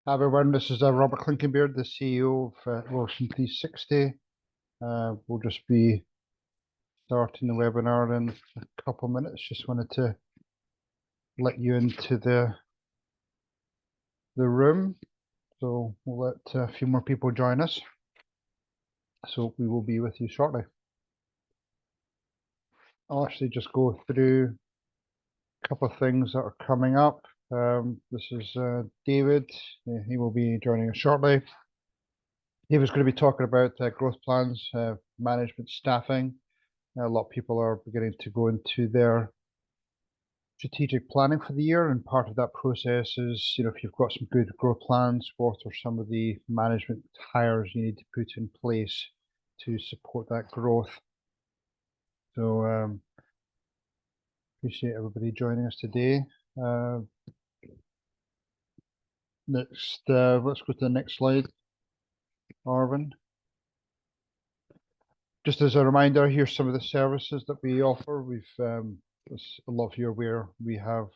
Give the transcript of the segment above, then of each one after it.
Hi everyone, this is Robert Clinkenbeard, the CEO of Wilson 360. We'll just be starting the webinar in a couple of minutes. Just wanted to let you into the room. So we'll let a few more people join us. So we will be with you shortly. I'll actually just go through a couple of things that are coming up. This is David. He will be joining us shortly. David's going to be talking about growth plans, management, staffing. A lot of people are beginning to go into their strategic planning for the year, and part of that process is, if you've got some good growth plans, what are some of the management hires you need to put in place to support that growth? So appreciate everybody joining us today. Next, let's go to the next slide, Arvin. Just as a reminder, here's some of the services that we offer. We've, as a lot of you are aware, we have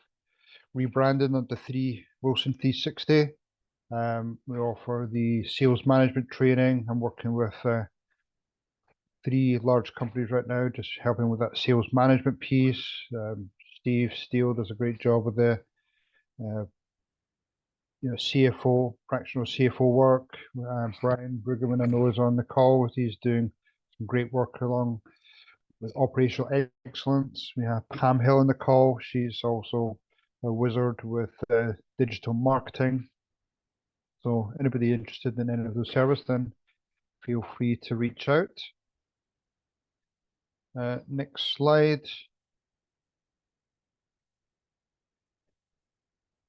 rebranded under Wilson 360. We offer the sales management training. I'm working with 3 large companies right now, just helping with that sales management piece. Steve Steele does a great job with the CFO, fractional CFO work. Brian Brueggemann, I know, is on the call. He's doing some great work along with operational excellence. We have Pam Hill on the call. She's also a wizard with digital marketing. So anybody interested in any of those services, then feel free to reach out. Next slide.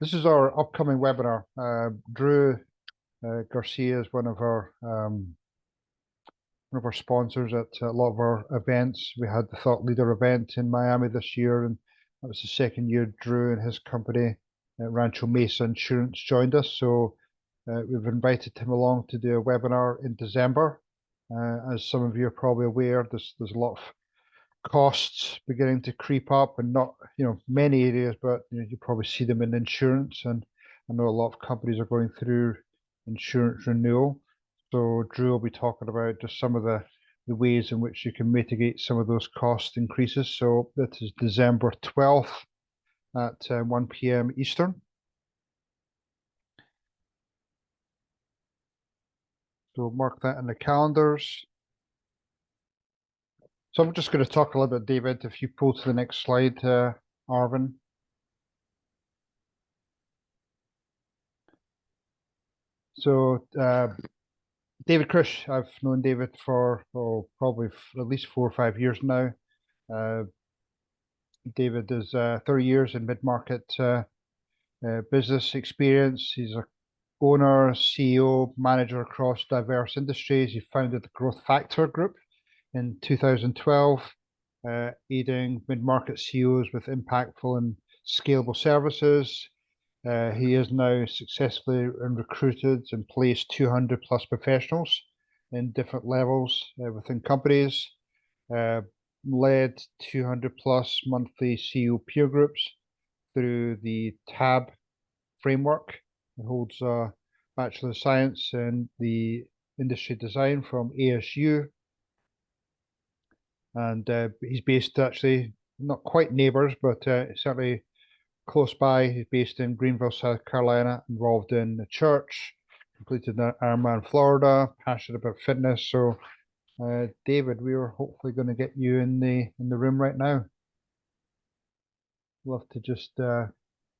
This is our upcoming webinar. Drew Garcia is one of our sponsors at a lot of our events. We had the Thought Leader event in Miami this year, and that was the second year Drew and his company, Rancho Mesa Insurance, joined us. So we've invited him along to do a webinar in December. As some of you are probably aware, there's a lot of costs beginning to creep up, and not many areas, but you probably see them in insurance, and I know a lot of companies are going through insurance renewal. So Drew will be talking about just some of the ways in which you can mitigate some of those cost increases. So that is December 12th at 1 p.m. Eastern. So mark that in the calendars. So I'm just going to talk a little bit, David, if you pull to the next slide, Arvin. So David Krysh, I've known David for probably at least 4 or 5 years now. David is 30 years in mid-market business experience. He's a owner, CEO, manager across diverse industries. He founded the Growth Factor Group in 2012, aiding mid-market CEOs with impactful and scalable services. He is now successfully recruited and placed 200 plus professionals in different levels within companies, led 200 plus monthly CEO peer groups through the TAB framework. He holds a Bachelor of Science in the Industry Design from ASU. And he's based, actually, not quite neighbors, but certainly close by. He's based in Greenville, South Carolina, involved in the church, completed an Ironman Florida, passionate about fitness. So David, we are hopefully going to get you in the room right now. Love to just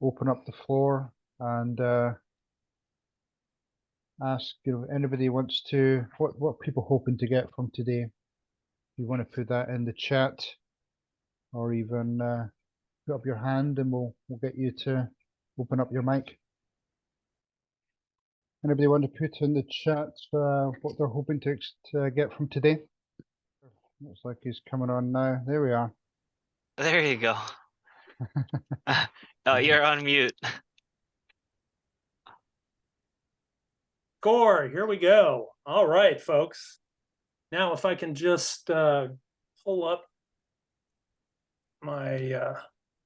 open up the floor and ask, anybody wants to, what people hoping to get from today. If you want to put that in the chat, or even put up your hand, and we'll get you to open up your mic. Anybody want to put in the chat what they're hoping to get from today? Looks like he's coming on now. There we are. There you go. Oh, you're on mute. Score, here we go. All right, folks. Now, if I can just pull up my, I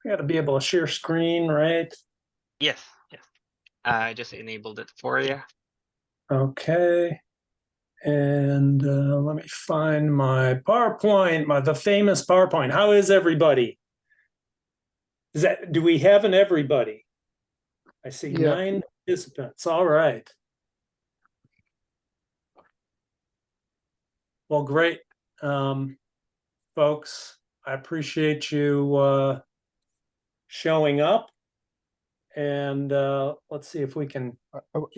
got to be able to share screen, right? Yes, yes. I just enabled it for you. Okay. And let me find my PowerPoint, the famous PowerPoint. How is everybody? Do we have an everybody? I see Yeah. 9 participants. All right. Well, great. Folks, I appreciate you showing up. And let's see if we can.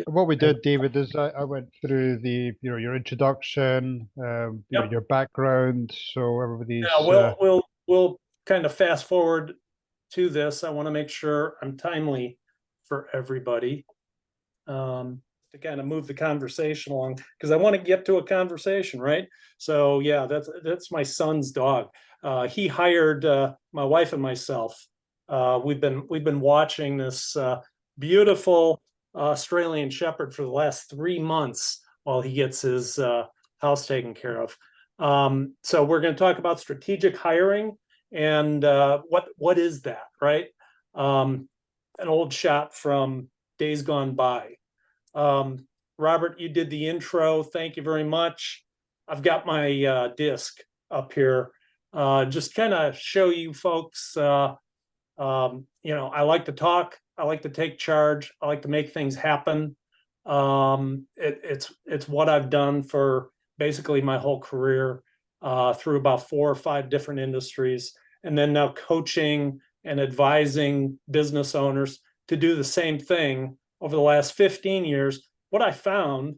What we did, David, is I went through your introduction, Yep. your background, so everybody's. Yeah, we'll kind of fast forward to this. I want to make sure I'm timely for everybody, to kind of move the conversation along, because I want to get to a conversation, right? So yeah, that's my son's dog. He hired my wife and myself. We've been watching this beautiful Australian Shepherd for the last 3 months while he gets his house taken care of. So we're going to talk about strategic hiring and what is that, right? An old shot from days gone by. Robert, you did the intro. Thank you very much. I've got my disc up here. Just kind of show you folks, I like to talk. I like to take charge. I like to make things happen. It's what I've done for basically my whole career, through about 4 or 5 different industries, and then now coaching and advising business owners to do the same thing over the last 15 years. What I found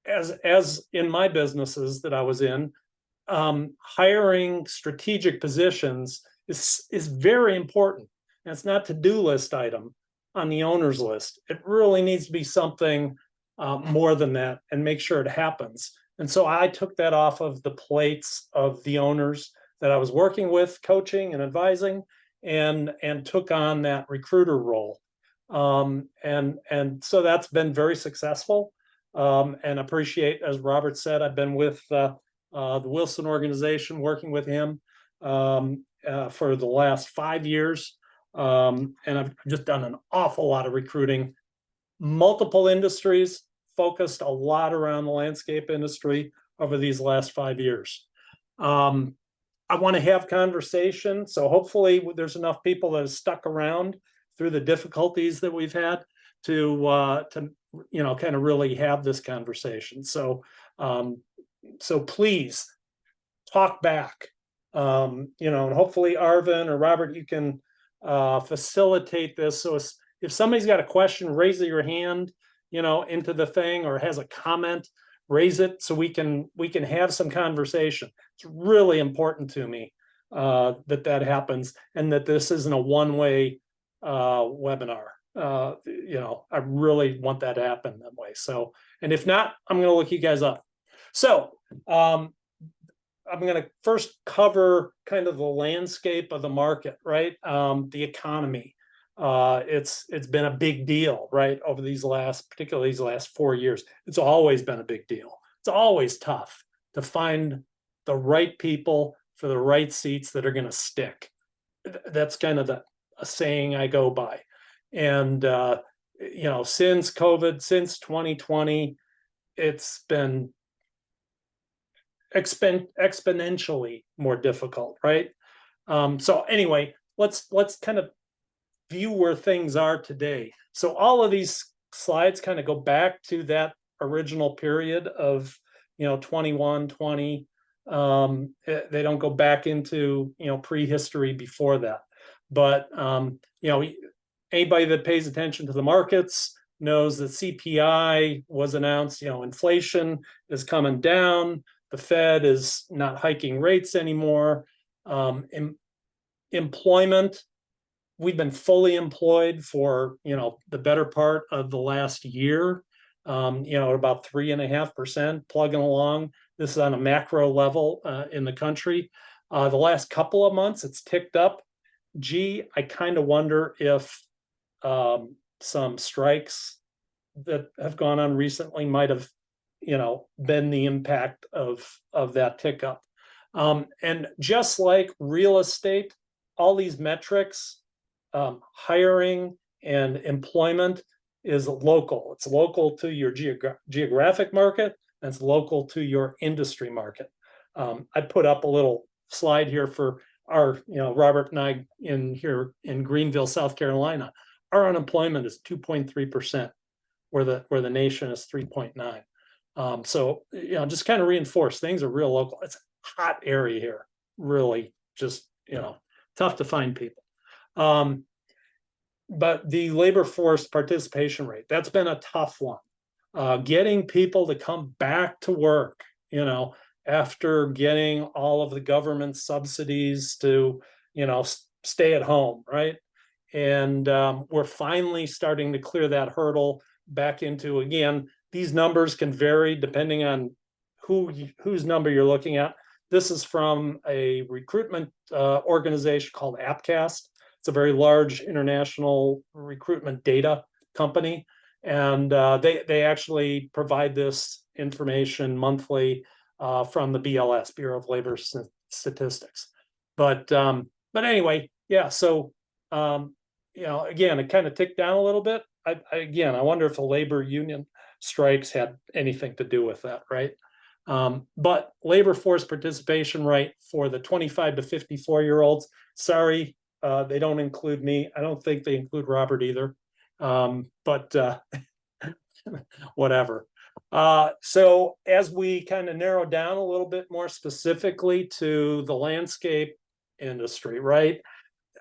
as in my businesses that I was in, hiring strategic positions is very important. And it's not a to-do list item on the owner's list. It really needs to be something more than that, and make sure it happens. And so I took that off of the plates of the owners that I was working with, coaching and advising, and took on that recruiter role. And so that's been very successful. And appreciate, as Robert said, I've been with the Wilson organization, working with him for the last 5 years. And I've just done an awful lot of recruiting, multiple industries, focused a lot around the landscape industry over these last 5 years. I want to have conversation, so hopefully there's enough people that have stuck around through the difficulties that we've had to kind of really have this conversation. So please talk back, and hopefully Arvin or Robert, you can facilitate this. So if somebody's got a question, raise your hand, into the thing, or has a comment, raise it so we can have some conversation. It's really important to me that happens, and that this isn't a one-way webinar. I really want that to happen that way. So, and if not, I'm going to look you guys up. So I'm going to first cover kind of the landscape of the market, right? The economy. It's been a big deal, right? Over particularly these last 4 years. It's always been a big deal. It's always tough to find the right people for the right seats that are going to stick. That's kind of a saying I go by. And, since COVID, since 2020, it's been exponentially more difficult, right? So anyway, let's kind of view where things are today. So all of these slides kind of go back to that original period of 21, 20. They don't go back into prehistory before that. But anybody that pays attention to the markets knows that CPI was announced. Inflation is coming down. The Fed is not hiking rates anymore. Employment, we've been fully employed for the better part of the last year. About 3.5%, plugging along. This is on a macro level in the country. The last couple of months, it's ticked up. I kind of wonder if some strikes that have gone on recently might have, been the impact of that tick up. And just like real estate, all these metrics, hiring and employment, is local. It's local to your geographic market, and it's local to your industry market. I put up a little slide here for our, Robert and I here in Greenville, South Carolina. Our unemployment is 2.3%, where the nation is 3.9. So, just kind of reinforce things are real local. It's a hot area here, really just, tough to find people. But the labor force participation rate, that's been a tough one. Getting people to come back to work, after getting all of the government subsidies to, stay at home, right? And we're finally starting to clear that hurdle back into, again, these numbers can vary depending on whose number you're looking at. This is from a recruitment organization called Appcast. It's a very large international recruitment data company. And they actually provide this information monthly from the BLS, Bureau of Labor Statistics. But anyway, yeah, so, again, it kind of ticked down a little bit. I wonder if the labor union strikes had anything to do with that, right? But labor force participation rate for the 25 to 54-year-olds, sorry, they don't include me. I don't think they include Robert either. But whatever. So as we kind of narrow down a little bit more specifically to the landscape industry, right?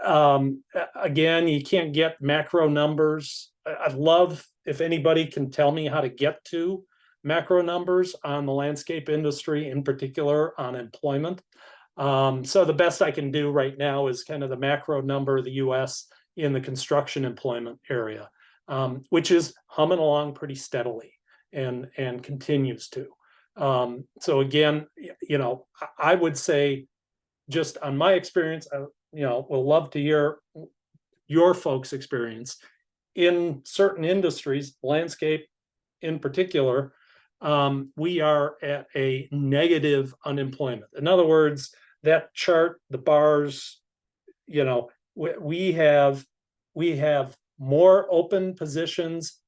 Again, you can't get macro numbers. I'd love if anybody can tell me how to get to macro numbers on the landscape industry, in particular on employment. So the best I can do right now is kind of the macro number of the US in the construction employment area, which is humming along pretty steadily and continues to. So again, I would say, just on my experience, we'll love to hear your folks' experience in certain industries, landscape in particular. We are at a negative unemployment. In other words, that chart, the bars, we have more open positions,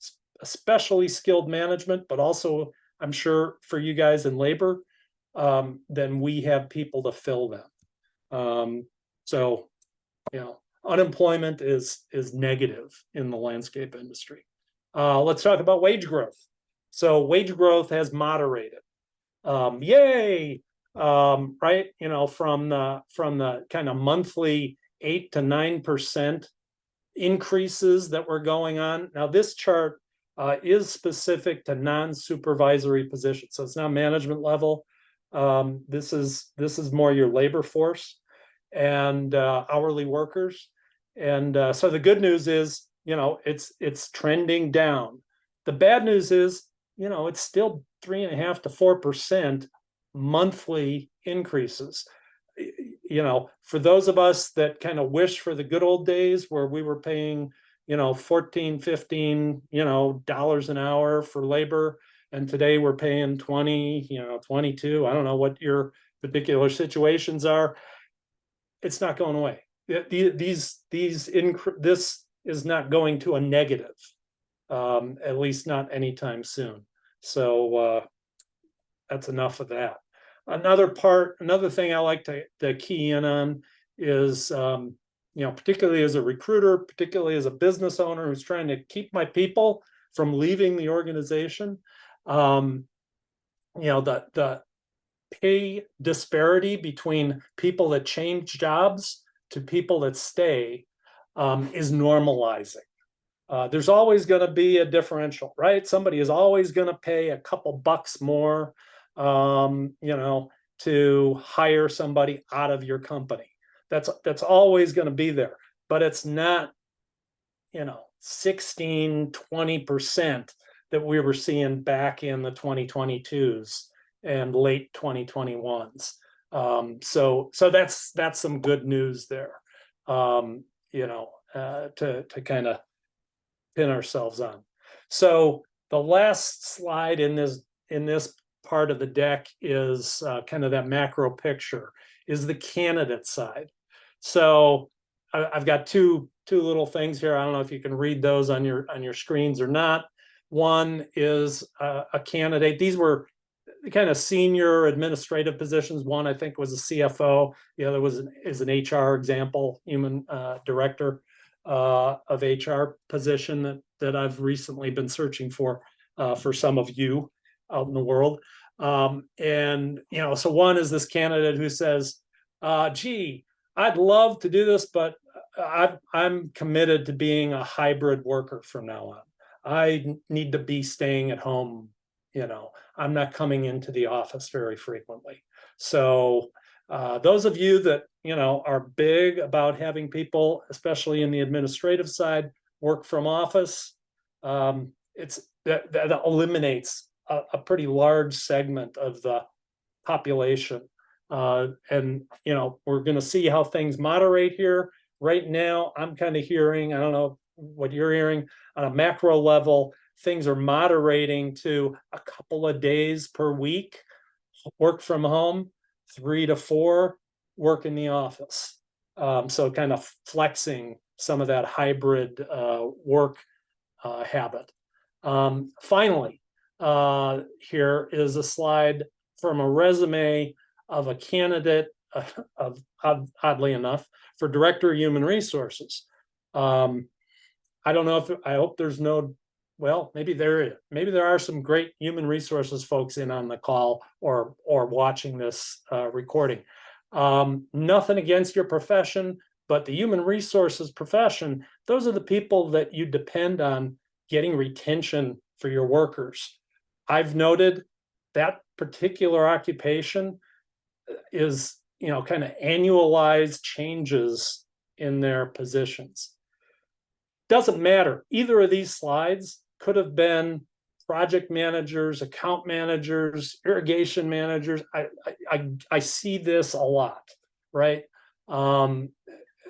especially skilled management, but also, I'm sure for you guys in labor, than we have people to fill them. So, unemployment is negative in the landscape industry. Let's talk about wage growth. So wage growth has moderated. Yay! Right? From the kind of monthly 8 to 9% increases that were going on. Now, this chart is specific to non-supervisory positions, so it's not management level. This is more your labor force and hourly workers. And so the good news is, it's trending down. The bad news is, it's still 3.5 to 4% monthly increases. For those of us that kind of wish for the good old days where we were paying, $14, $15, dollars an hour for labor, and today we're paying 20, 22. I don't know what your particular situations are. It's not going away. This is not going to a negative, at least not anytime soon. So that's enough of that. Another thing I like to key in on is, particularly as a recruiter, particularly as a business owner who's trying to keep my people from leaving the organization, the pay disparity between people that change jobs to people that stay is normalizing. There's always going to be a differential, right? Somebody is always going to pay a couple bucks more, to hire somebody out of your company. That's always going to be there, but it's not, 16, 20% that we were seeing back in the 2022s and late 2021s. So that's some good news there, to kind of pin ourselves on. So the last slide in this part of the deck is kind of that macro picture, is the candidate side. So I've got two two little things here. I don't know if you can read those on your screens or not. One is a candidate. These were kind of senior administrative positions. One, I think, was a CFO. The other is an HR example, human director of HR position that I've recently been searching for some of you out in the world. And, so one is this candidate who says, gee, I'd love to do this, but I'm committed to being a hybrid worker from now on. I need to be staying at home. I'm not coming into the office very frequently. So those of you that, are big about having people, especially in the administrative side, work from office, that eliminates a pretty large segment of the population. And, we're going to see how things moderate here. Right now, I'm kind of hearing, I don't know what you're hearing, on a macro level, things are moderating to a couple of days per week, work from home, 3 to 4, work in the office. So kind of flexing some of that hybrid work habit. Finally, here is a slide from a resume of a candidate of oddly enough, for Director of Human Resources. I don't know I hope there's well, maybe there are some great human resources folks in on the call or watching this recording. Nothing against your profession, but the human resources profession, those are the people that you depend on getting retention for your workers. I've noted that particular occupation is, kind of annualized changes in their positions. Doesn't matter. Either of these slides could have been project managers, account managers, irrigation managers. I see this a lot, right?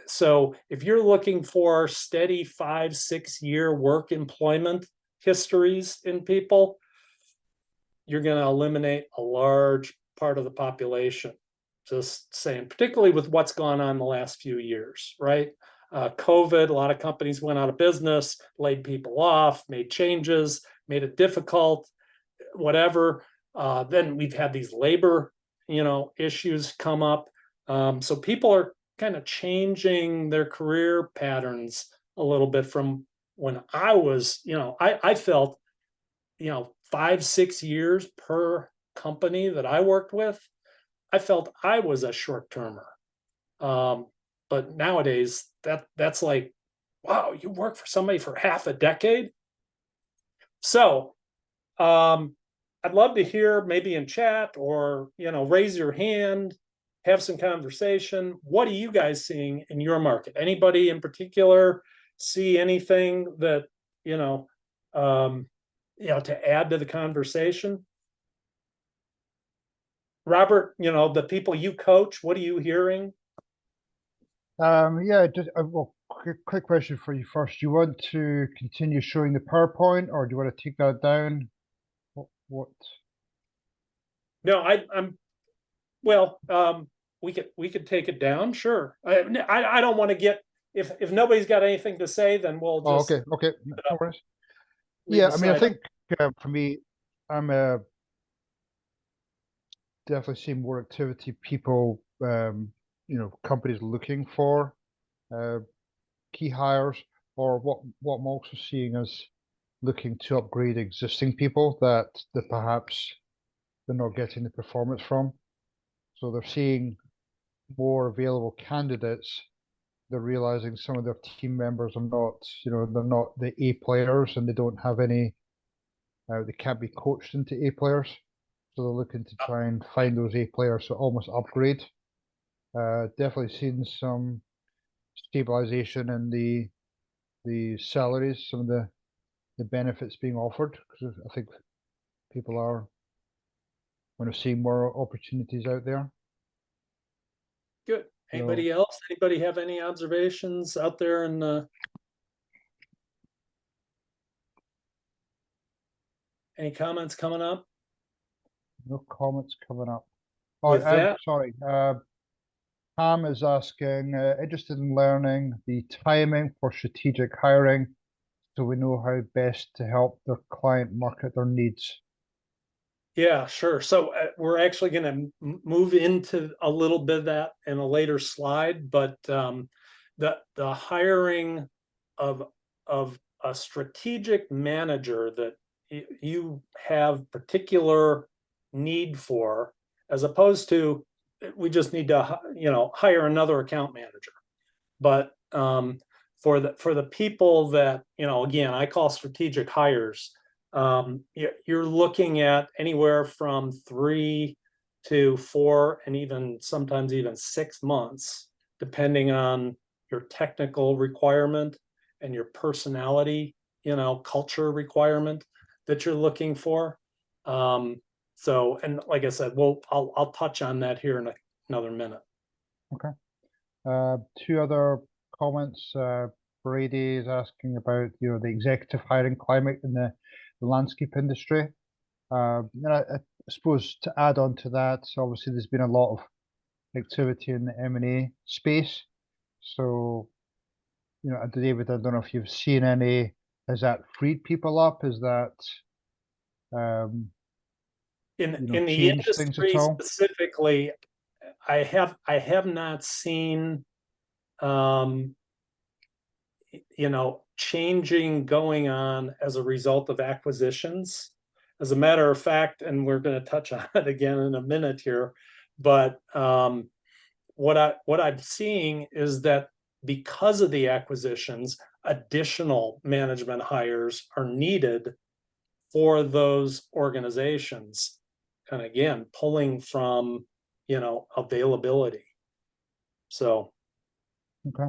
So if you're looking for steady 5-6 year work employment histories in people, you're going to eliminate a large part of the population. Just saying, particularly with what's gone on the last few years, right? COVID, a lot of companies went out of business, laid people off, made changes, made it difficult, whatever. Then we've had these labor, issues come up. So people are kind of changing their career patterns a little bit from when I was, I felt, 5-6 years per company that I worked with, I felt I was a short-termer. But nowadays, that's like, wow, you work for somebody for half a decade? So I'd love to hear, maybe in chat or, raise your hand, have some conversation. What are you guys seeing in your market? Anybody in particular see anything that, to add to the conversation? Robert, the people you coach, what are you hearing? Yeah, well, quick question for you first. Do you want to continue showing the PowerPoint, or do you want to take that down? What? No, well, we could take it down, sure. I don't want to get, if nobody's got anything to say, then we'll just. Oh, okay, no worries. Yeah, I mean, I think for me, I'm definitely seeing more activity. People, companies looking for key hires, or what I'm also seeing is looking to upgrade existing people that perhaps they're not getting the performance from. So they're seeing more available candidates. They're realizing some of their team members are not, they're not the A players, and they don't have any, they can't be coached into A players. So they're looking to try and find those A players, so almost upgrade. Definitely seen some stabilization in the salaries, some of the benefits being offered, because I think people are seeing more opportunities out there. Good. Anybody else? Anybody have any observations out there in the? Any comments coming up? No comments coming up. Oh, sorry. Pam is asking, interested in learning the timing for strategic hiring so we know how best to help their client market their needs. Yeah, sure. So we're actually going to move into a little bit of that in a later slide, but the hiring of a strategic manager that you have particular need for, as opposed to we just need to hire another account manager. But for the people that again, I call strategic hires. You're looking at anywhere from 3 to 4 and even sometimes even 6 months, depending on your technical requirement and your personality, culture requirement that you're looking for. So, and like I said, I'll touch on that here in another minute. Okay. Two other comments. Brady is asking about the executive hiring climate in the landscape industry. And I suppose to add on to that, obviously there's been a lot of activity in the M&A space. So, David, I don't know if you've seen any. Has that freed people up? Is that in the changed things at industry all? specifically, I have not seen changing going on as a result of acquisitions. As a matter of fact, and we're going to touch on it again in a minute here, but what I'm seeing is that because of the acquisitions, additional management hires are needed for those organizations, and again, pulling from availability. So Okay.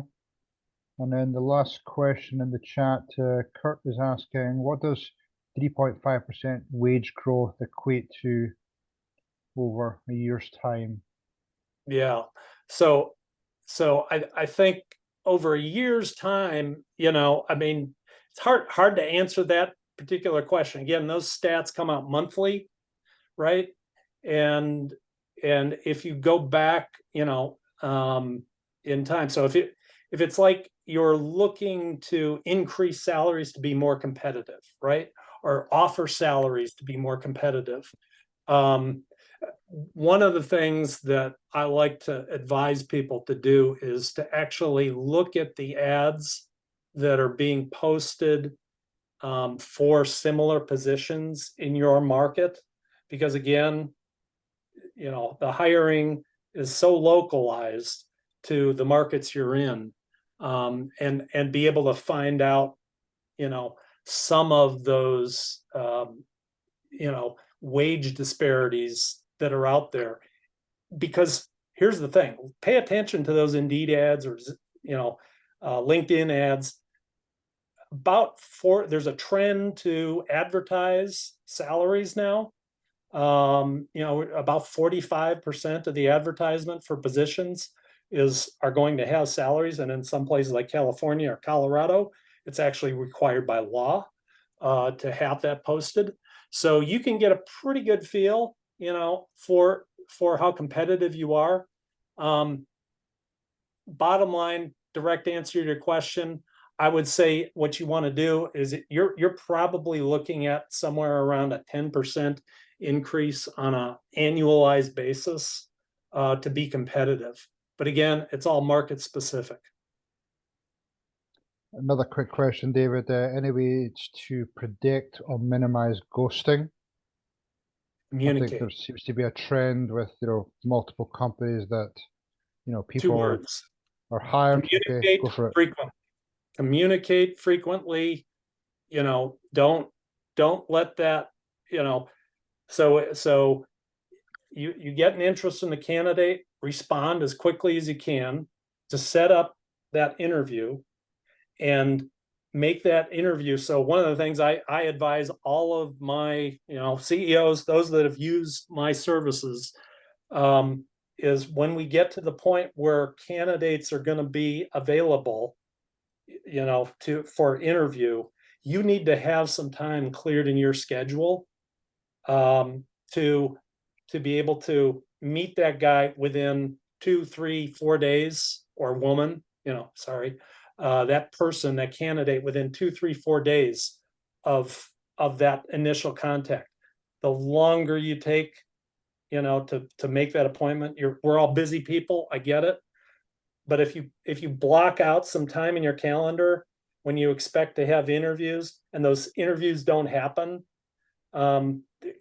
And then the last question in the chat, Kurt is asking, what does 3.5% wage growth equate to over a year's time? Yeah. So I think over a year's time, it's hard to answer that particular question. Again, those stats come out monthly, right? And if you go back, in time, so if it's like you're looking to increase salaries to be more competitive, right? Or offer salaries to be more competitive. One of the things that I like to advise people to do is to actually look at the ads that are being posted for similar positions in your market, because again, the hiring is so localized to the markets you're in, and be able to find out, some of those, wage disparities that are out there. Because here's the thing: pay attention to those Indeed ads or LinkedIn ads. There's a trend to advertise salaries now. About 45% of the advertisement for positions are going to have salaries, and in some places like California or Colorado, it's actually required by law to have that posted. So you can get a pretty good feel, for how competitive you are. Bottom line, direct answer to your question, I would say what you want to do is you're probably looking at somewhere around a 10% increase on an annualized basis to be competitive. But again, it's all market specific. Another quick question, David. Any ways to predict or minimize ghosting? I think there seems to be a trend with multiple companies that people 2 words are hired. Communicate frequently. Communicate frequently. Don't let that, so you get an interest in the candidate, respond as quickly as you can to set up that interview and make that interview. So one of the things I advise all of my CEOs, those that have used my services, is when we get to the point where candidates are going to be available, for interview, you need to have some time cleared in your schedule to be able to meet that guy within 2, 3, 4 days, or woman, sorry, that person, that candidate, within 2, 3, 4 days of that initial contact. The longer you take, to make that appointment, we're all busy people. I get it. But if you block out some time in your calendar when you expect to have interviews, and those interviews don't happen,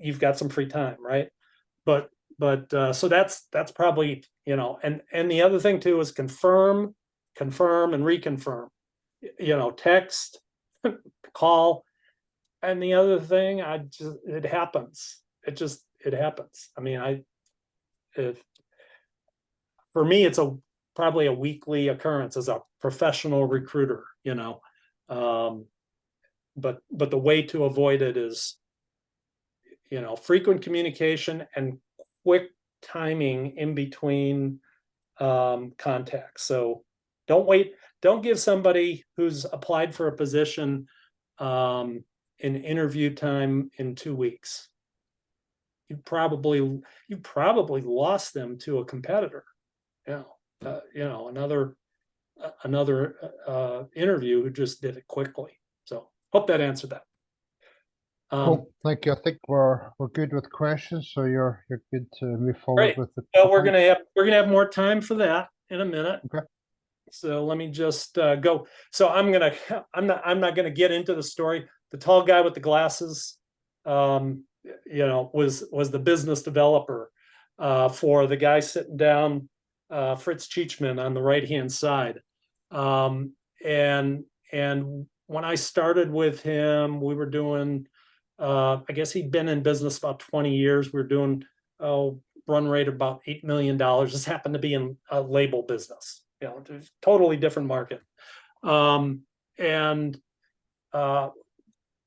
you've got some free time, right? But so that's probably, and the other thing too is confirm, and reconfirm, text, call. And the other thing, it happens. It happens. I mean, for me, it's probably a weekly occurrence as a professional recruiter, but the way to avoid it is, frequent communication and quick timing in between contacts. So don't wait. Don't give somebody who's applied for a position an interview time in 2 weeks. You probably lost them to a competitor. Another interview who just did it quickly. So hope that answered that. Cool. Thank you. I think we're good with questions, so you're good to move forward Great. with the. Well, we're gonna have more time for that in a minute. Okay. So let me just go. So I'm not gonna get into the story. The tall guy with the glasses, was the business developer for the guy sitting down, Fritz Cheechman, on the right-hand side. And when I started with him, we were doing, I guess he'd been in business about 20 years. We were doing run rate of about $8 million. This happened to be in a label business, totally different market.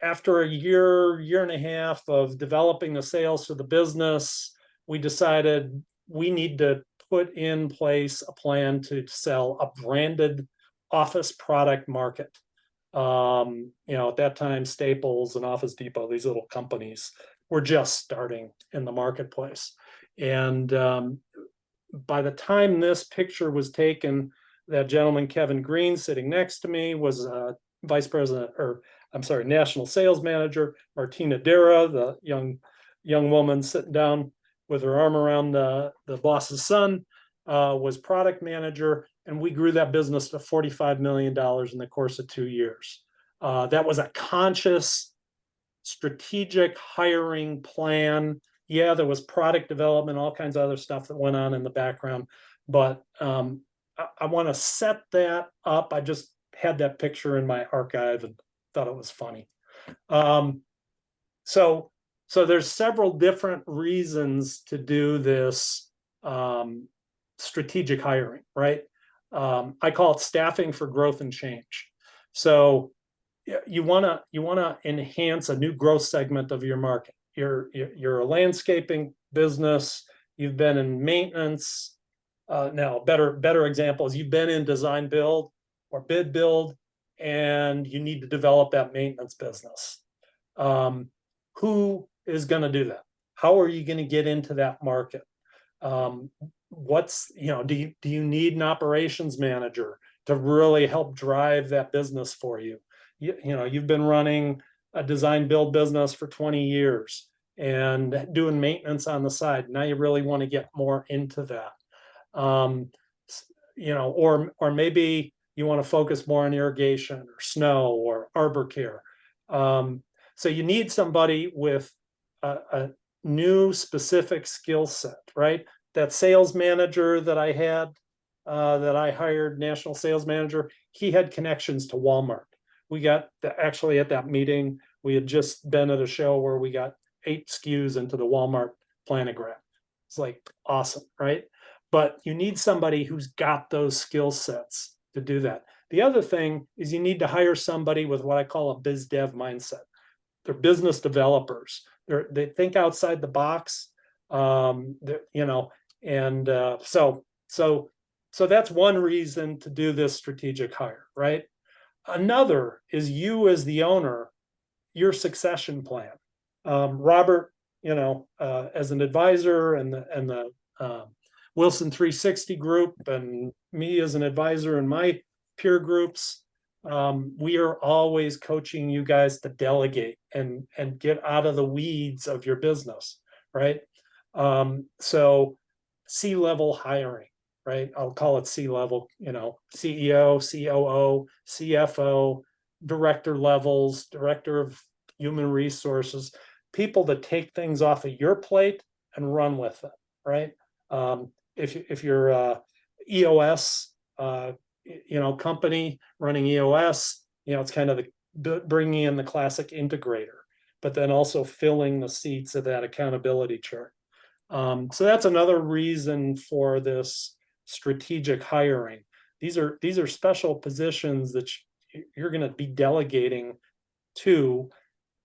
After a year and a half of developing the sales for the business, we decided we need to put in place a plan to sell a branded office product market. At that time, Staples and Office Depot, these little companies, were just starting in the marketplace. And by the time this picture was taken, that gentleman, Kevin Green, sitting next to me, was vice president, national sales manager. Martina Dara, the young woman sitting down with her arm around the boss's son, was product manager, and we grew that business to $45 million in the course of 2 years. That was a conscious, strategic hiring plan. Yeah, there was product development, all kinds of other stuff that went on in the background, but I want to set that up. I just had that picture in my archive and thought it was funny. So there's several different reasons to do this strategic hiring, right? I call it staffing for growth and change. So you want to enhance a new growth segment of your market. You're a landscaping business. You've been in maintenance. Now, better example is you've been in design build or bid build, and you need to develop that maintenance business. Who is going to do that? How are you going to get into that market? Do you need an operations manager to really help drive that business for you? You've been running a design build business for 20 years and doing maintenance on the side. Now you really want to get more into that. Or maybe you want to focus more on irrigation or snow or arbor care. So you need somebody with a new specific skill set, right? That sales manager that I had, that I hired, national sales manager, he had connections to Walmart. We got actually at that meeting, we had just been at a show where we got 8 SKUs into the Walmart planogram. It's like awesome, right? But you need somebody who's got those skill sets to do that. The other thing is you need to hire somebody with what I call a biz dev mindset. They're business developers. They think outside the box. So that's one reason to do this strategic hire, right? Another is you as the owner, your succession plan. Robert, as an advisor and the Wilson 360 group and me as an advisor in my peer groups, we are always coaching you guys to delegate and get out of the weeds of your business, right? So C-level hiring, right? I'll call it C-level, CEO, COO, CFO, director levels, director of human resources, people that take things off of your plate and run with it, right? If you're EOS, company running EOS, it's kind of bringing in the classic integrator, but then also filling the seats of that accountability chart. So that's another reason for this strategic hiring. These are special positions that you're going to be delegating to.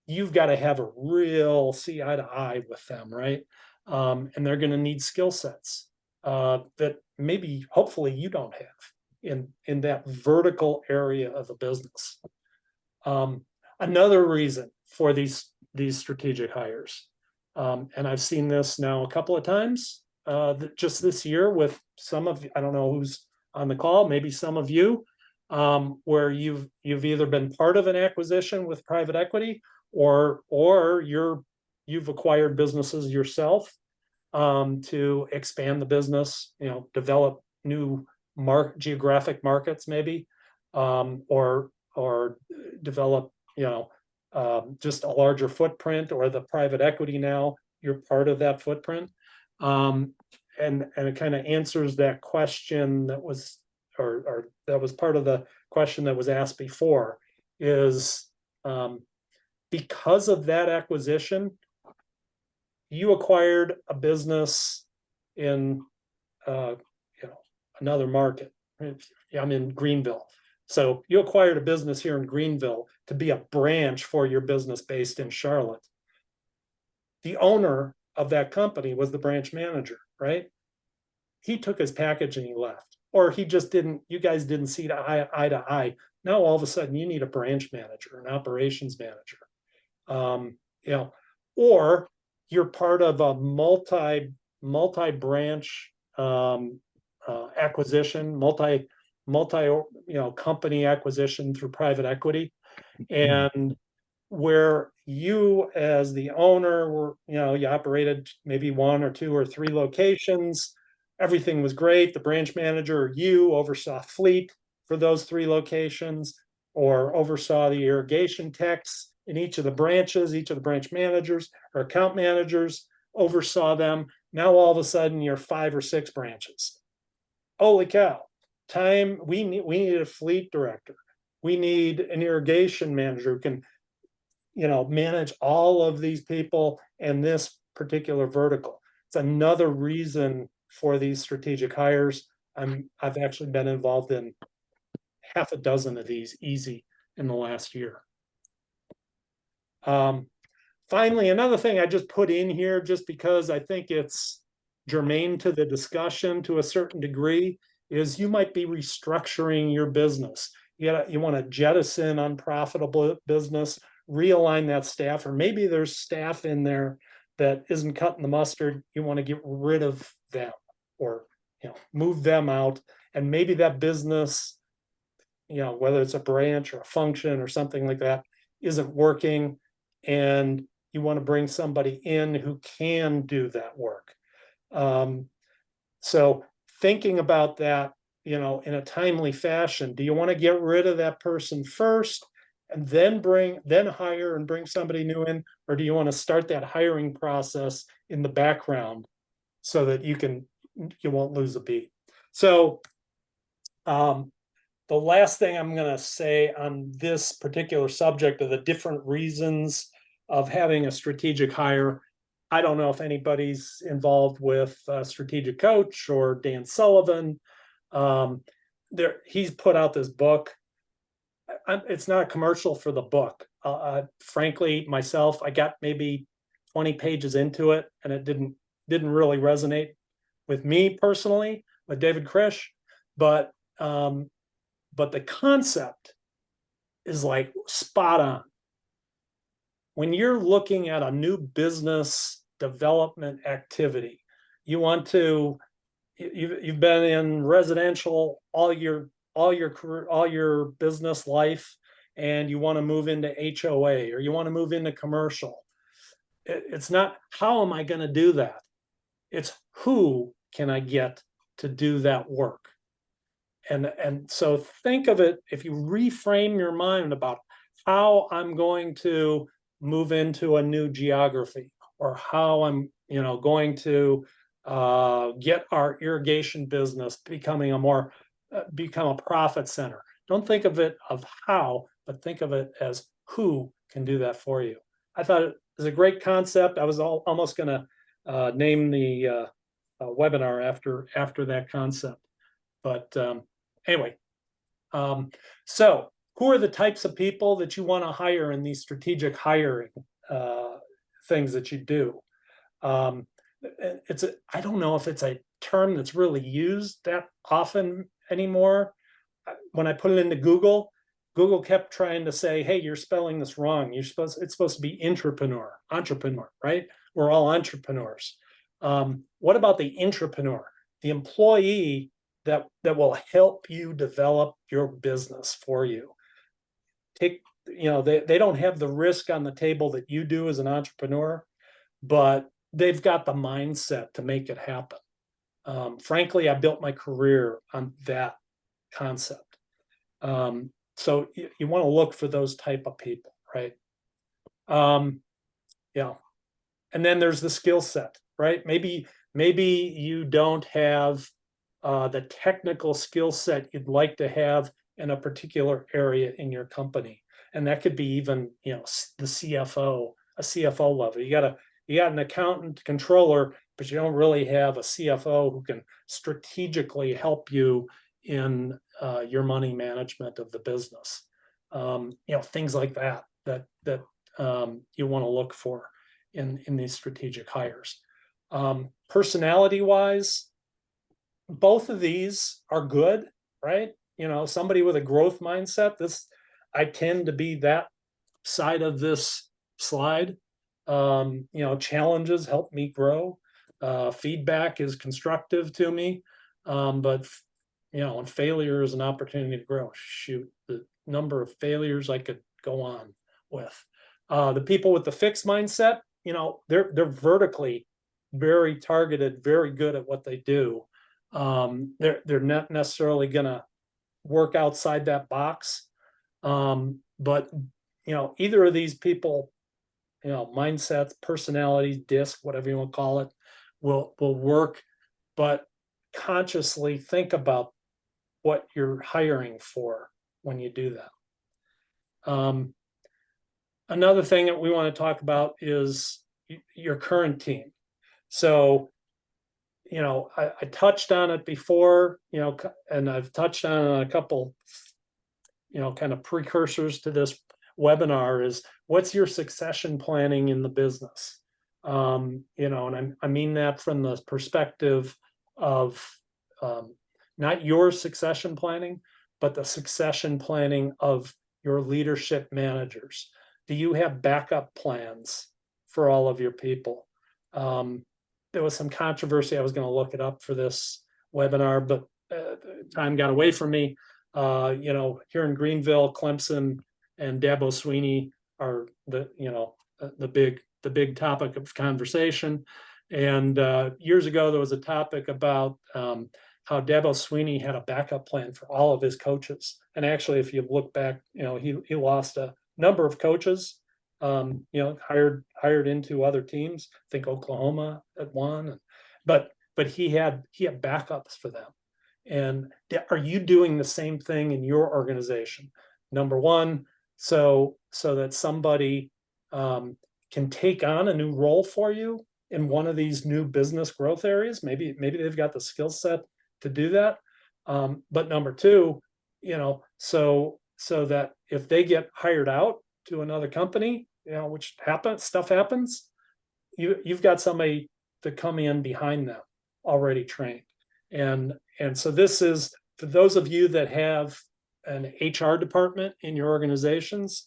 You've got to have a real see eye to eye with them, right? And they're going to need skill sets that maybe, hopefully, you don't have in that vertical area of the business. Another reason for these strategic hires, and I've seen this now a couple of times just this year with some of, I don't know who's on the call, maybe some of you, where you've either been part of an acquisition with private equity or you've acquired businesses yourself to expand the business, develop new geographic markets maybe, or develop just a larger footprint, or the private equity now you're part of that footprint, and it kind of answers that question that was or that was part of the question that was asked before, is because of that acquisition, you acquired a business in another market. I'm in Greenville. So you acquired a business here in Greenville to be a branch for your business based in Charlotte. The owner of that company was the branch manager, right? He took his package and he left. Or he just didn't, you guys didn't see eye to eye. Now all of a sudden you need a branch manager, an operations manager. Or you're part of a multi-branch acquisition, multi company acquisition through private equity, and where you as the owner were, you operated maybe 1 or 2 or 3 locations. Everything was great. The branch manager or you oversaw fleet for those 3 locations, or oversaw the irrigation techs in each of the branches. Each of the branch managers or account managers oversaw them. Now all of a sudden you're 5 or 6 branches. Holy cow. We need a fleet director. We need an irrigation manager who can, manage all of these people in this particular vertical. It's another reason for these strategic hires. I've actually been involved in half a dozen of these easy in the last year. Finally, another thing I just put in here just because I think it's germane to the discussion to a certain degree is you might be restructuring your business. You want to jettison unprofitable business, realign that staff, or maybe there's staff in there that isn't cutting the mustard. You want to get rid of them, or move them out, and maybe that business, whether it's a branch or a function or something like that, isn't working, and you want to bring somebody in who can do that work. So thinking about that, in a timely fashion, do you want to get rid of that person first and then hire and bring somebody new in, or do you want to start that hiring process in the background so that you won't lose a beat? So the last thing I'm going to say on this particular subject of the different reasons of having a strategic hire, I don't know if anybody's involved with Strategic Coach or Dan Sullivan. He's put out this book. It's not a commercial for the book. Frankly, myself, I got maybe 20 pages into it, and it didn't really resonate with me personally, with David Krysh, but the concept is like spot on. When you're looking at a new business development activity, you want to you've been in residential all your career, all your business life, and you want to move into HOA or you want to move into commercial. It's not how am I going to do that? It's who can I get to do that work? And so think of it, if you reframe your mind about how I'm going to move into a new geography, or how I'm going to get our irrigation business becoming become a profit center. Don't think of it of how, but think of it as who can do that for you. I thought it was a great concept. I was almost going to name the webinar after that concept. But anyway, so who are the types of people that you want to hire in these strategic hiring things that you do? I don't know if it's a term that's really used that often anymore. When I put it into Google kept trying to say, hey, you're spelling this wrong. It's supposed to be entrepreneur, right? We're all entrepreneurs. What about the intrapreneur, the employee that will help you develop your business for you? They don't have the risk on the table that you do as an entrepreneur, but they've got the mindset to make it happen. Frankly, I built my career on that concept. So you want to look for those type of people, right? Yeah. And then there's the skill set, right? Maybe you don't have the technical skill set you'd like to have in a particular area in your company. And that could be even, the CFO, a CFO level. You got an accountant, controller, but you don't really have a CFO who can strategically help you in your money management of the business. Things like that you want to look for in these strategic hires. Personality wise, both of these are good, right? Somebody with a growth mindset, I tend to be that side of this slide. Challenges help me grow. Feedback is constructive to me. But and failure is an opportunity to grow. Shoot, the number of failures I could go on with. The people with the fixed mindset, they're vertically very targeted, very good at what they do. They're not necessarily going to work outside that box. But either of these people, mindsets, personalities, disc, whatever you want to call it, will work. But consciously think about what you're hiring for when you do that. Another thing that we want to talk about is your current team. So, I touched on it before, and I've touched on a couple, kind of precursors to this webinar is what's your succession planning in the business? And I mean that from the perspective of not your succession planning, but the succession planning of your leadership managers. Do you have backup plans for all of your people? There was some controversy. I was going to look it up for this webinar, but time got away from me. Here in Greenville, Clemson and Dabo Sweeney are the big topic of conversation. And years ago, there was a topic about how Dabo Sweeney had a backup plan for all of his coaches. And actually, if you look back, he lost a number of coaches, hired into other teams. I think Oklahoma had one, but he had backups for them. And are you doing the same thing in your organization? Number one, so that somebody can take on a new role for you in one of these new business growth areas. Maybe they've got the skill set to do that. But number two, so that if they get hired out to another company, which stuff happens, you've got somebody to come in behind them already trained. And so this is for those of you that have an HR department in your organizations.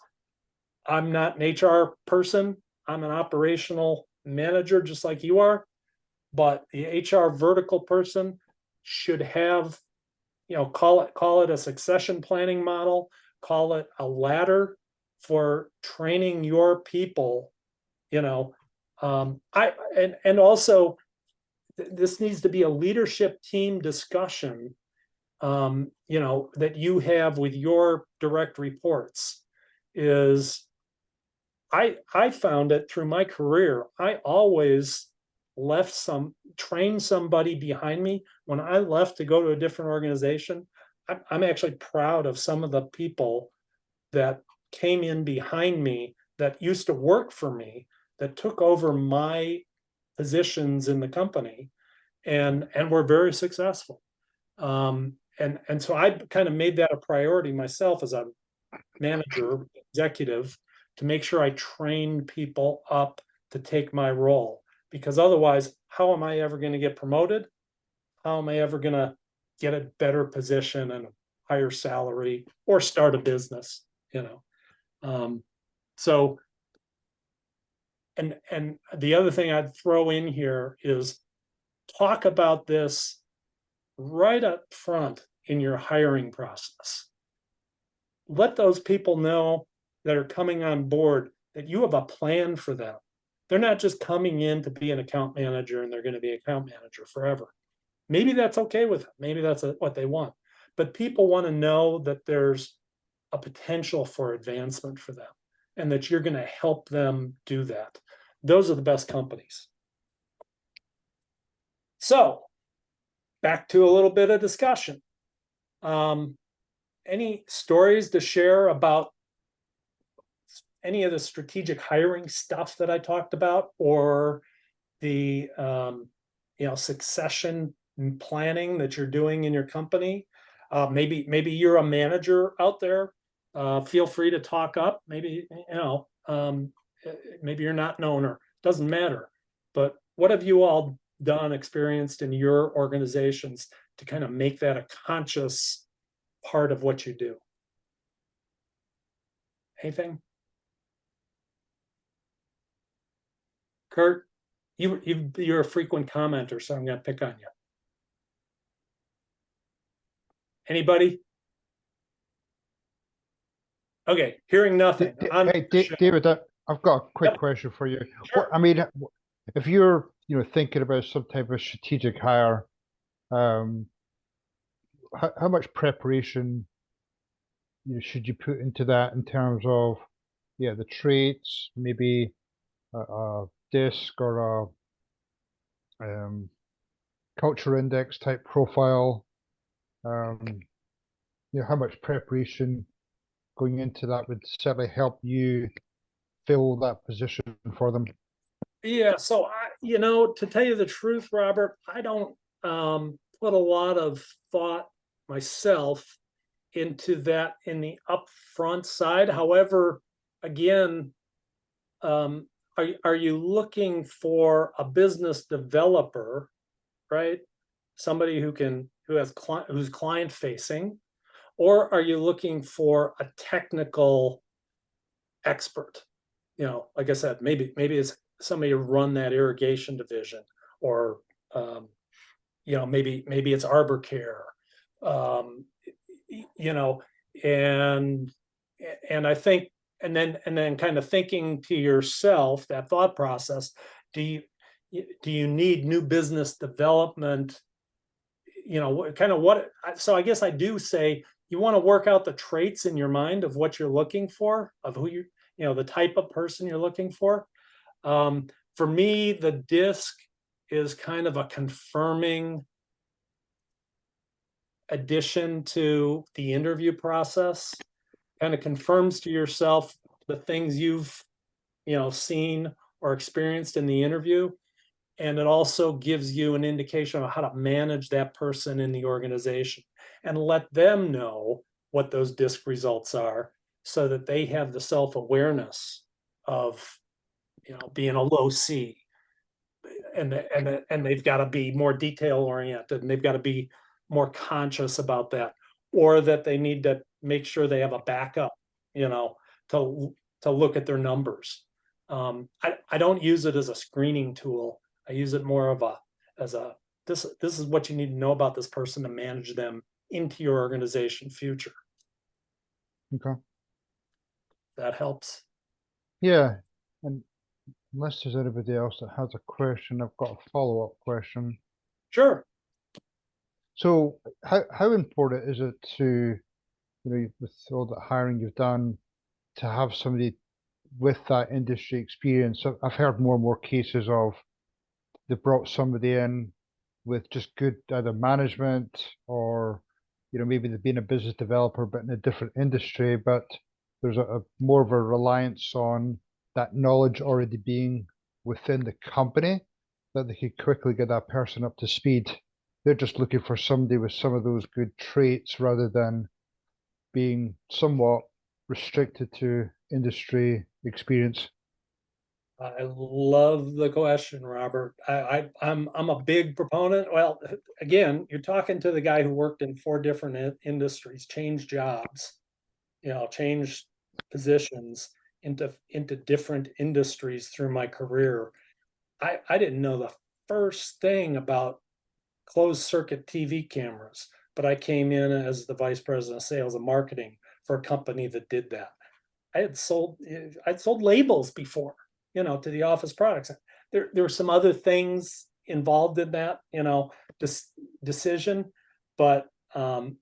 I'm not an HR person. I'm an operational manager, just like you are. But the HR vertical person, should have, call it a succession planning model, call it a ladder for training your people. And also this needs to be a leadership team discussion, that you have with your direct reports. Is I found it through my career, I always trained somebody behind me. When I left to go to a different organization, I'm actually proud of some of the people that came in behind me that used to work for me, that took over my positions in the company and were very successful. And so I kind of made that a priority myself as a manager, executive, to make sure I train people up to take my role. Because otherwise, how am I ever going to get promoted? How am I ever going to get a better position and a higher salary or start a business? So, and the other thing I'd throw in here is talk about this right up front in your hiring process. Let those people know that are coming on board that you have a plan for them. They're not just coming in to be an account manager and they're going to be an account manager forever. Maybe that's okay with them. Maybe that's what they want. But people want to know that there's a potential for advancement for them and that you're going to help them do that. Those are the best companies. So back to a little bit of discussion. Any stories to share about any of the strategic hiring stuff that I talked about, or the succession planning that you're doing in your company? Maybe you're a manager out there. Feel free to talk up. Maybe maybe you're not an owner. Doesn't matter. But what have you all done, experienced in your organizations to kind of make that a conscious part of what you do? Anything? Kurt, you're a frequent commenter, so I'm going to pick on you. Anybody? Okay, hearing nothing. Hey, David, I've got a quick question for you. Sure. If you're thinking about some type of strategic hire, how much preparation should you put into that in terms of the traits, maybe a DISC or a culture index type profile? How much preparation going into that would certainly help you fill that position for them? Yeah, so to tell you the truth, Robert, I don't put a lot of thought myself into that in the upfront side. However, again, are you looking for a business developer, right? Somebody who's client facing, or are you looking for a technical expert? Like I said, maybe it's somebody to run that irrigation division, or maybe it's arbor care, and I think, and then kind of thinking to yourself, that thought process, do you need new business development? So I guess I do say you want to work out the traits in your mind of what you're looking for, of who the type of person you're looking for. For me, the DISC is kind of a confirming addition to the interview process. Kind of confirms to yourself the things you've seen or experienced in the interview, and it also gives you an indication of how to manage that person in the organization and let them know what those DISC results are, so that they have the self-awareness of being a low C, and they've got to be more detail oriented, and they've got to be more conscious about that, or that they need to make sure they have a backup, to look at their numbers. I don't use it as a screening tool. I use it more as a this is what you need to know about this person to manage them into your organization future. Okay. That helps. Yeah. And unless there's anybody else that has a question, I've got a follow-up question. Sure. So how important is it to, with all the hiring you've done, to have somebody with that industry experience? I've heard more and more cases of they brought somebody in with just good either management or, maybe they've been a business developer but in a different industry, but there's a more of a reliance on that knowledge already being within the company that they could quickly get that person up to speed. They're just looking for somebody with some of those good traits rather than being somewhat restricted to industry experience. I love the question, Robert. I'm a big proponent. Well, again, you're talking to the guy who worked in 4 different industries, changed jobs, changed positions into different industries through my career. I didn't know the first thing about closed circuit TV cameras, but I came in as the vice president of sales and marketing for a company that did that. I'd sold labels before, to the office products. There were some other things involved in that, decision, but I'm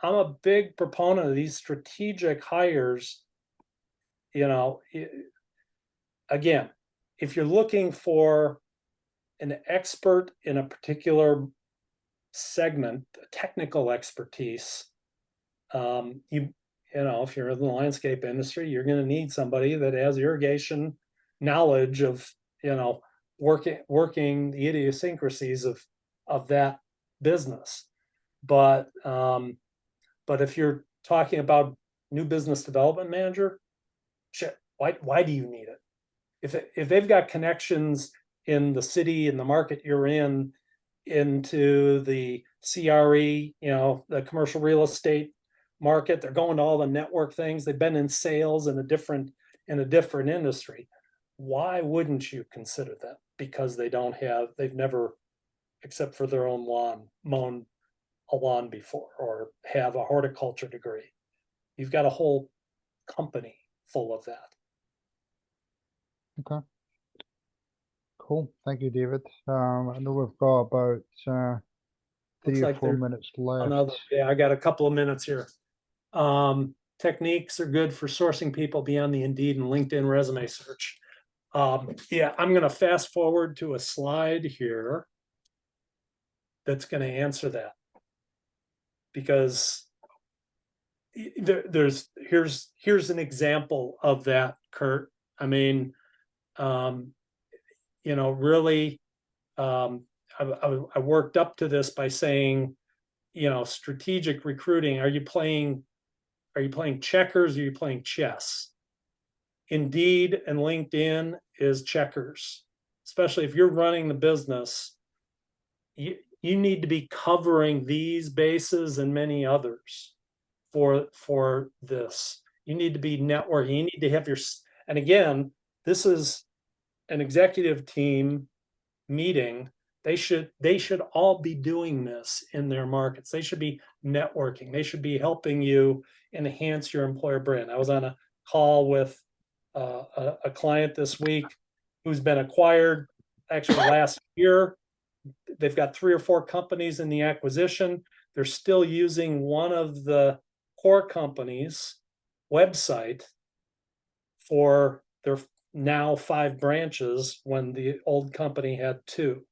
a big proponent of these strategic hires. Again, if you're looking for an expert in a particular segment, technical expertise, if you're in the landscape industry, you're going to need somebody that has irrigation knowledge of, working the idiosyncrasies of that business. But if you're talking about new business development manager, shit, why do you need it? If they've got connections in the city and the market you're in, into the CRE, the commercial real estate market, they're going to all the network things, they've been in sales in a different industry, why wouldn't you consider that? Because they've never, except for their own lawn, mown a lawn before, or have a horticulture degree. You've got a whole company full of that. Okay. Cool. Thank you, David. I know we've got about 3 or 4 minutes left. I got a couple of minutes here. Techniques are good for sourcing people beyond the Indeed and LinkedIn resume search. I'm going to fast forward to a slide here that's going to answer that, because here's an example of that, Kurt. I mean, really, I worked up to this by saying, strategic recruiting. Are you playing checkers? Or are you playing chess? Indeed and LinkedIn is checkers, especially if you're running the business. You need to be covering these bases and many others for this. You need to be networking. You need to have and again, this is an executive team meeting. They should all be doing this in their markets. They should be networking. They should be helping you enhance your employer brand. I was on a call with a client this week who's been acquired actually last year. They've got 3 or 4 companies in the acquisition. They're still using one of the core companies' website for their now 5 branches when the old company had 2.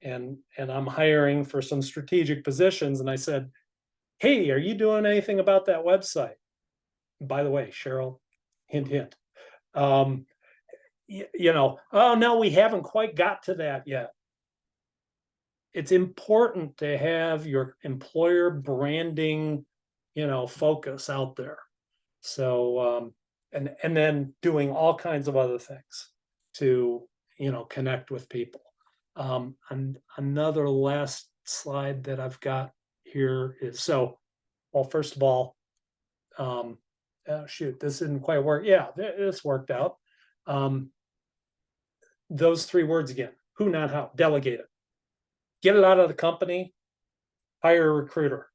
And I'm hiring for some strategic positions. And I said, hey, are you doing anything about that website? By the way, Cheryl, hint, hint. Oh no, we haven't quite got to that yet. It's important to have your employer branding, focus out there. So, and then doing all kinds of other things to, connect with people. And another last slide that I've got here is, well, first of all, shoot, this didn't quite work. Yeah, this worked out. Those 3 words again: who, not how. Delegate it. get it out of the company, hire a recruiter,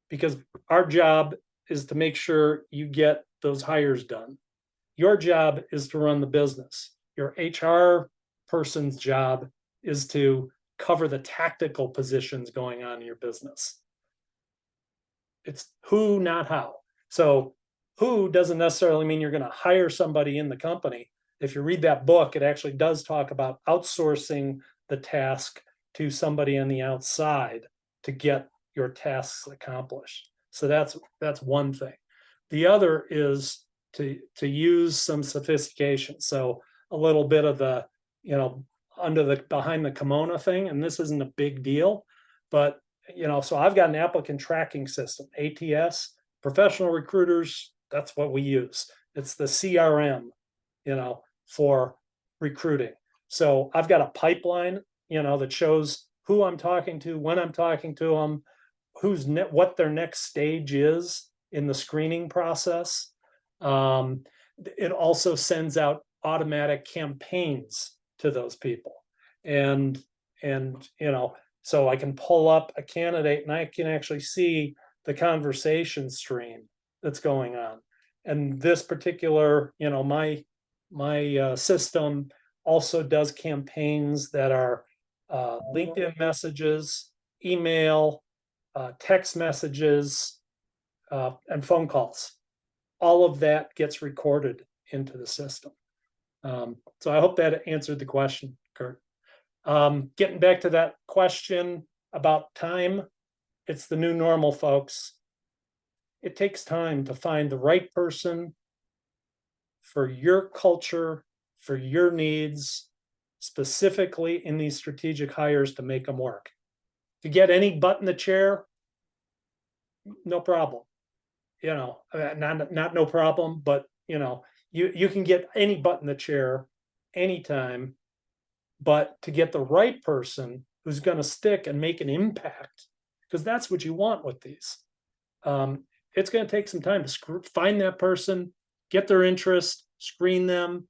because our job is to make sure you get those hires done. Your job is to run the business. Your HR person's job is to cover the tactical positions going on in your business. It's who, not how. So who doesn't necessarily mean you're going to hire somebody in the company. If you read that book, it actually does talk about outsourcing the task to somebody on the outside to get your tasks accomplished. So that's one thing. The other is to use some sophistication. So a little bit of the, under the behind the kimono thing, and this isn't a big deal, but so I've got an applicant tracking system, ATS. Professional recruiters, that's what we use. It's the CRM, for recruiting. So I've got a pipeline, that shows who I'm talking to, when I'm talking to them, what their next stage is in the screening process. It also sends out automatic campaigns to those people. And so I can pull up a candidate and I can actually see the conversation stream that's going on. And this particular, my system also does campaigns that are LinkedIn messages, email, text messages, and phone calls. All of that gets recorded into the system. So I hope that answered the question, Kurt. Getting back to that question about time, it's the new normal, folks. It takes time to find the right person for your culture, for your needs, specifically in these strategic hires to make them work. To get any butt in the chair, no problem. Not no problem, but you can get any butt in the chair anytime. But to get the right person who's going to stick and make an impact, because that's what you want with these. It's going to take some time to find that person, get their interest, screen them,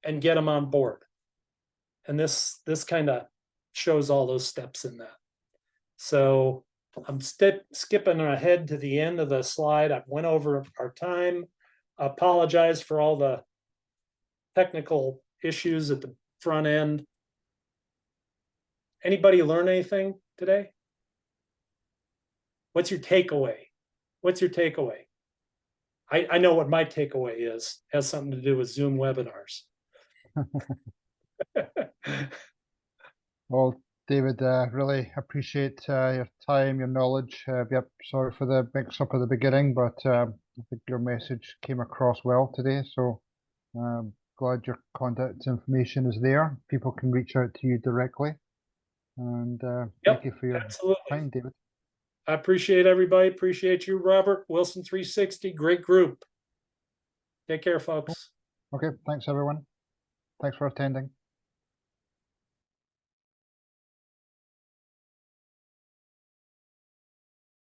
and get them on board. And this kind of shows all those steps in that. So I'm skipping ahead to the end of the slide. I went over our time. I apologize for all the technical issues at the front end. Anybody learn anything today? What's your takeaway? What's your takeaway? I know what my takeaway is. It has something to do with Zoom webinars. Well, David, really appreciate your time, your knowledge. Yep, sorry for the mix up at the beginning, but I think your message came across well today. So glad your contact information is there. People can reach out to you directly. And thank you for your time, David. I appreciate everybody. Appreciate you, Robert. Wilson 360, great group. Take care, folks. Okay, thanks everyone. Thanks for attending.